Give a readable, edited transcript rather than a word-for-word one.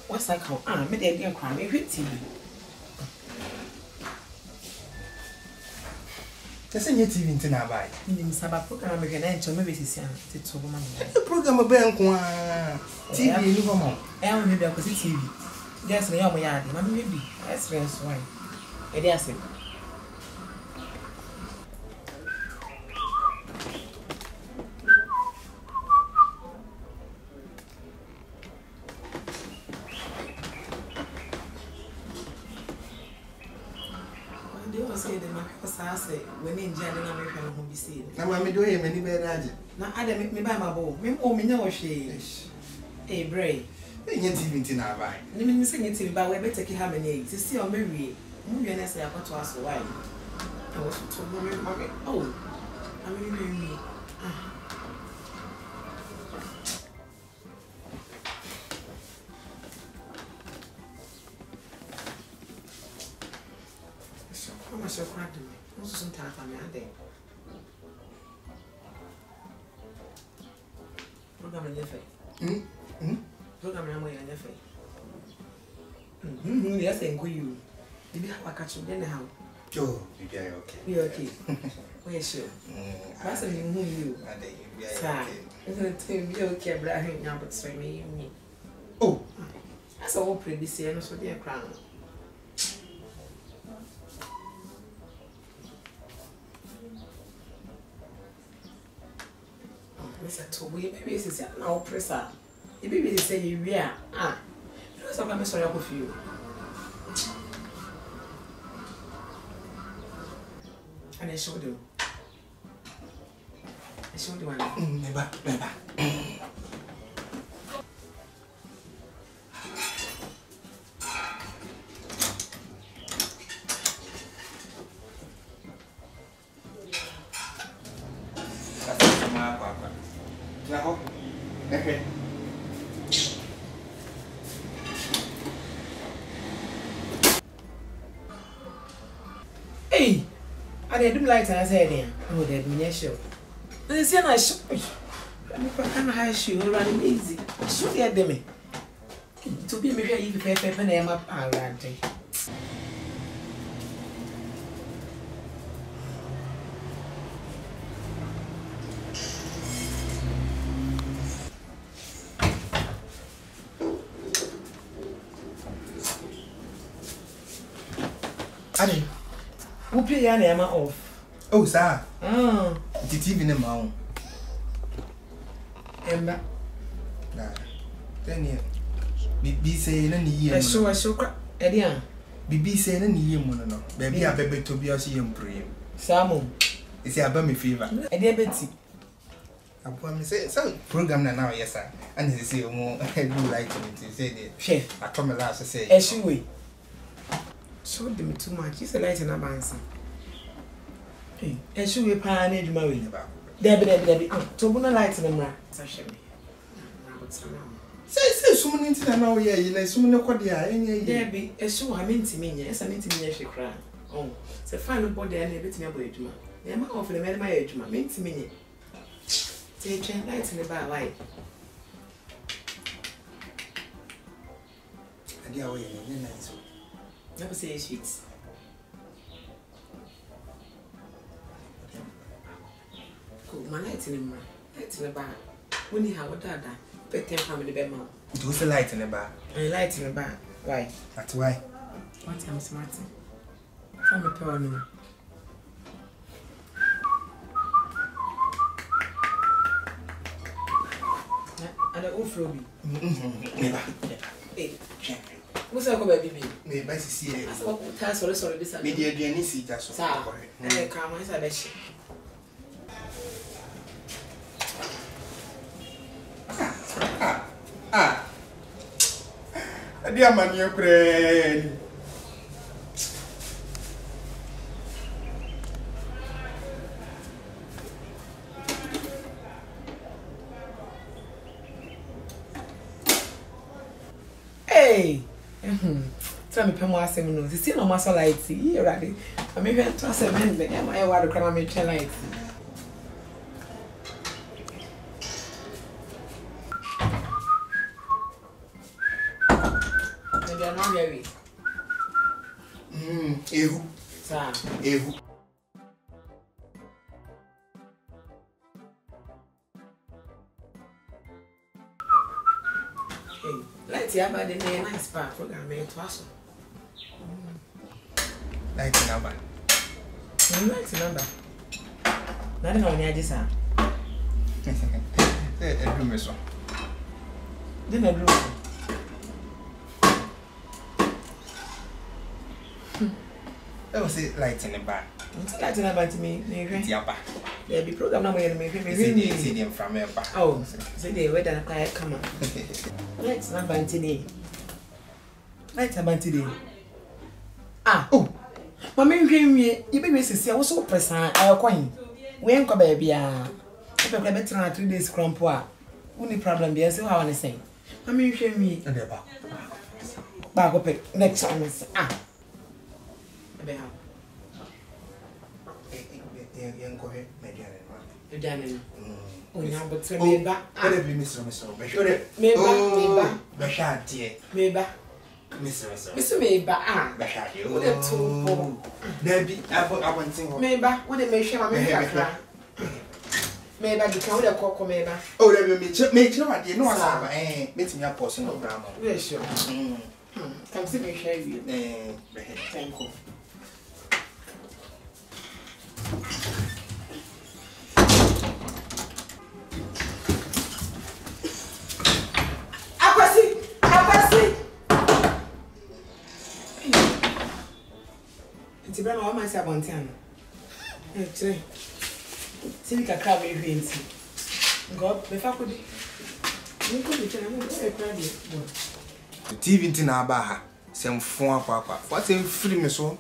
What's that called? Ah, me dey cry me TV. That's a new TV in Tinabai. In Sabah program me can enter me be sian to to woman. The program be nko TV ni ho mo. Only be Akwasi TV. Yes, me am yard. Ma me bi. Experience why. E dey ase. When in Jadon, I'm going to be seen. Now, I'm doing many bad. Now, I don't make me buy my bow. Me, oh, me know she. Hey, Bray. Then you're TV in Tinabai. You mean sing it to me, but we better keep having eggs. You see, I'm married. Movie and I say, I got to ask why. I was to marry. Oh, I'm really me. How much you're crying to me? Also, some time for me, I think. Program in your face. Program in your face. Yes, and you. Did you have a catch up in the house? Oh, you're okay. You're okay. We're sure. That's a new you. I think you're okay. You're okay, but I think now, but so me. Oh, that's all pretty say, and so dear crown. Maybe it's a now presser. If you say you are, you know, some I'm sorry for you. And I showed you. I showed you one. Never. Now, okay. Hey, I didn't like I said there. Oh, they'd be sure. They say I should. I'm not high shoe running easy. Should get them. To be here, you pay and I'm up around. Ade, who pay your name off? Oh, sir. The TV in the mount. Emma. Then you be saying any year. I show Edian. Be saying any year, no. Baby, I beg to be a CM prayer. Samu. It's a bummy fever. I dear Betty. I promise some program now, yes, sir. And they say more, I do like to say that. Chef, I come last to say, as you wait. Showed them too much. It's a light in a bansa. Hey, as you were pioneered married about. Debbie, to one light in the mirror. Say, someone into the now, yeah, you know, someone no quite there, any Debbie, as you are meant to me, yes, I mean to me, she cry. Oh, it's a fine body and a bit of age, ma. They are off the man my age, ma, meant to me. Say, train lights in the bar, light. And they are way in the night. Never say sheets. Cool, my lights in the mirror. Lights in the bar. When you have a dada, pet them family bed mouth. It was a light in the bar. And light in the bar. Why? That's why. What time is Martin? From a pearl. And I go through me. Never. Hey, what's up, baby? May by see it. Sorry, this media DNA seat. That's all. And I come as I bet. Dear man, your friend. Hey! Tell me, Pemo, I say, no, this is no muscle light. Here, ready? I may have to say, man, but am I want to come and make light? now we. Ehu. Sir. Ehu. Let's hear about the nice part program to us. Light number. Light number. Nothing on the sir. A room is one. Then a room. That was it light in the bar. It's light in the bar to me. Yapa. There be program now where me see them from here. Oh, so they wait and quiet come on. Light number today. Light number today. Ah, oh. Mama me you be see I was so person I coin. We ain't come baby ah. If I better than 3 days crumpo ah. Only problem be say how I say. Mama me and the back up next time ah. Be how. Young go ahead, median. You done. Oh, now but me ba. Ah, be Mr. Be sure me ba. Be sure dear. Me ba. Mr. Me ba ah. Be sure you. What the two. There be I want to me ba. What the me share me kakra. Me ba di kan wo de kokko me ba. Oh, there be me what dey no asaba meet me apostle no gram. Yes sure. Come see me share you. Thank you. Akwasi. It's brand wa man say abontian. Chere. See kakra we hwenti. God, me fa kodi. Me ko bi chere mo e kra di. TV nti na aba ha. Sem fon akwa. What say free me so?